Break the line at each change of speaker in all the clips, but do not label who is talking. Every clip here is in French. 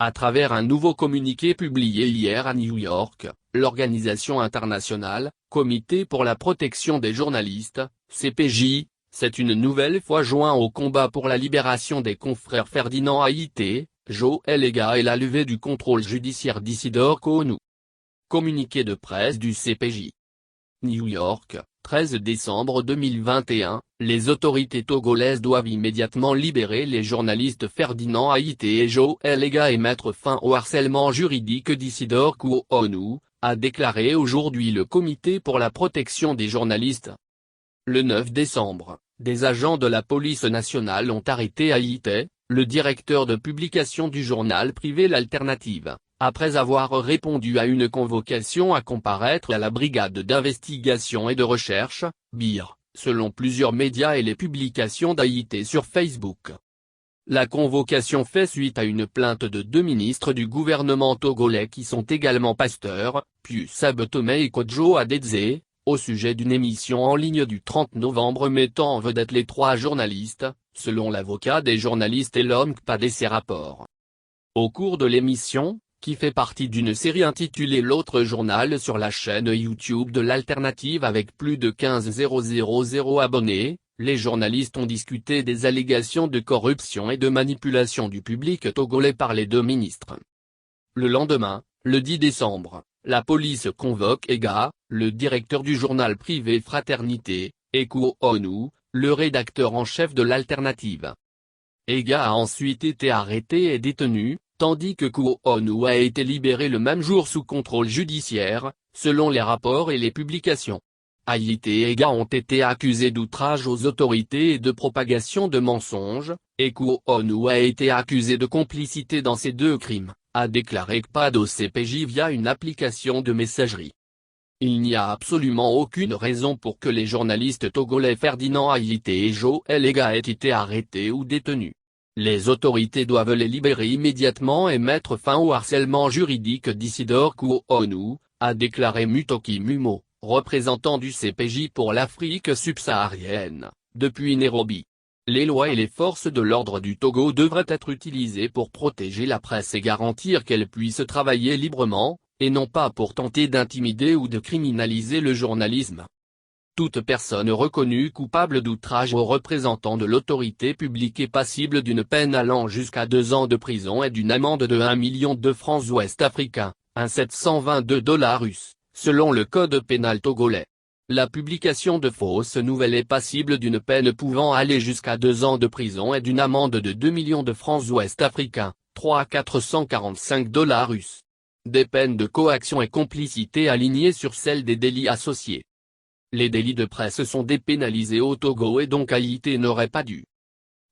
À travers un nouveau communiqué publié hier à New York, l'organisation internationale, Comité pour la protection des journalistes, CPJ, s'est une nouvelle fois joint au combat pour la libération des confrères Ferdinand Haïté, Joël Ega et la levée du contrôle judiciaire d'Isidore Kounou. Communiqué de presse du CPJ. New York, 13 décembre 2021, les autorités togolaises doivent immédiatement libérer les journalistes Ferdinand Haïté et Joël Ega et mettre fin au harcèlement juridique d'Isidore Kounou, a déclaré aujourd'hui le Comité pour la protection des journalistes. Le 9 décembre, des agents de la police nationale ont arrêté Haïté, le directeur de publication du journal privé L'Alternative, après avoir répondu à une convocation à comparaître à la brigade d'investigation et de recherche, BIR, selon plusieurs médias et les publications d'Haïté sur Facebook. La convocation fait suite à une plainte de 2 ministres du gouvernement togolais qui sont également pasteurs, Pius Abtome et Kodjo Adedze, au sujet d'une émission en ligne du 30 novembre mettant en vedette les 3 journalistes, selon l'avocat des journalistes Elom Kpad et ses rapports. Au cours de l'émission, qui fait partie d'une série intitulée L'autre journal sur la chaîne YouTube de l'Alternative avec plus de 15 000 abonnés, les journalistes ont discuté des allégations de corruption et de manipulation du public togolais par les 2 ministres. Le lendemain, le 10 décembre, la police convoque Ega, le directeur du journal privé Fraternité, et Kounou, le rédacteur en chef de l'Alternative. Ega a ensuite été arrêté et détenu, tandis que Kounou a été libéré le même jour sous contrôle judiciaire, selon les rapports et les publications. Haïté et Ega ont été accusés d'outrage aux autorités et de propagation de mensonges, et Kounou a été accusé de complicité dans ces 2 crimes, a déclaré Kpad au CPJ via une application de messagerie. Il n'y a absolument aucune raison pour que les journalistes togolais Ferdinand Haïté et Joël Ega aient été arrêtés ou détenus. Les autorités doivent les libérer immédiatement et mettre fin au harcèlement juridique d'Isidore Kounou, a déclaré Mutoki Mumo, représentant du CPJ pour l'Afrique subsaharienne, depuis Nairobi. Les lois et les forces de l'ordre du Togo devraient être utilisées pour protéger la presse et garantir qu'elle puisse travailler librement, et non pas pour tenter d'intimider ou de criminaliser le journalisme. Toute personne reconnue coupable d'outrage aux représentants de l'autorité publique est passible d'une peine allant jusqu'à 2 ans de prison et d'une amende de 1 million de francs ouest-africains, $722, selon le code pénal togolais. La publication de fausses nouvelles est passible d'une peine pouvant aller jusqu'à 2 ans de prison et d'une amende de 2 millions de francs ouest-africains, $3,445. Des peines de coaction et complicité alignées sur celles des délits associés. Les délits de presse sont dépénalisés au Togo et donc Haïté n'aurait pas dû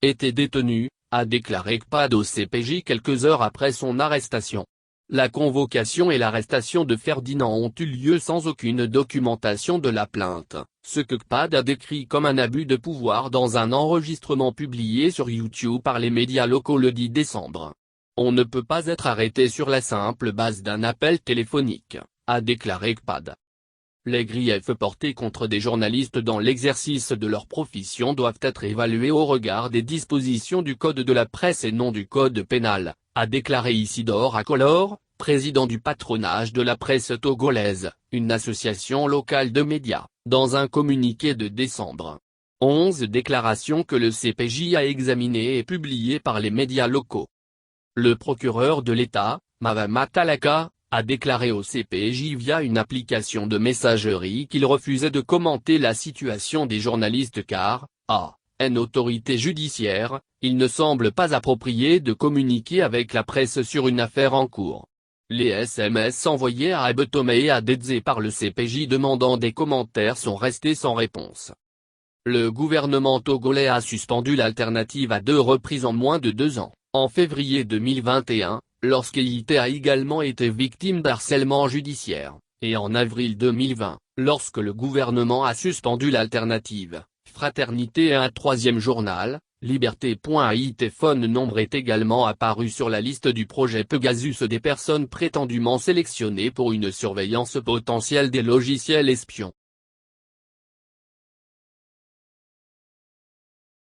être détenu, a déclaré Kpad au CPJ quelques heures après son arrestation. La convocation et l'arrestation de Ferdinand ont eu lieu sans aucune documentation de la plainte, ce que Kpad a décrit comme un abus de pouvoir dans un enregistrement publié sur YouTube par les médias locaux le 10 décembre. On ne peut pas être arrêté sur la simple base d'un appel téléphonique, a déclaré Kpad. Les griefs portés contre des journalistes dans l'exercice de leur profession doivent être évalués au regard des dispositions du Code de la presse et non du Code pénal, a déclaré Isidore Akolor, président du patronage de la presse togolaise, une association locale de médias, dans un communiqué de décembre. 11 déclarations que le CPJ a examinées et publiées par les médias locaux. Le procureur de l'État, Mavama Talaka, a déclaré au CPJ via une application de messagerie qu'il refusait de commenter la situation des journalistes car, une autorité judiciaire, il ne semble pas approprié de communiquer avec la presse sur une affaire en cours. Les SMS envoyés à Abtome et à Adedze par le CPJ demandant des commentaires sont restés sans réponse. Le gouvernement togolais a suspendu l'Alternative à 2 reprises en moins de 2 ans, en février 2021, lorsqu'Haïté a également été victime d'harcèlement judiciaire, et en avril 2020, lorsque le gouvernement a suspendu l'Alternative, Fraternité et un 3e journal, Liberté.haïté. Phone nombre est également apparu sur la liste du projet Pegasus des personnes prétendument sélectionnées pour une surveillance potentielle des logiciels espions.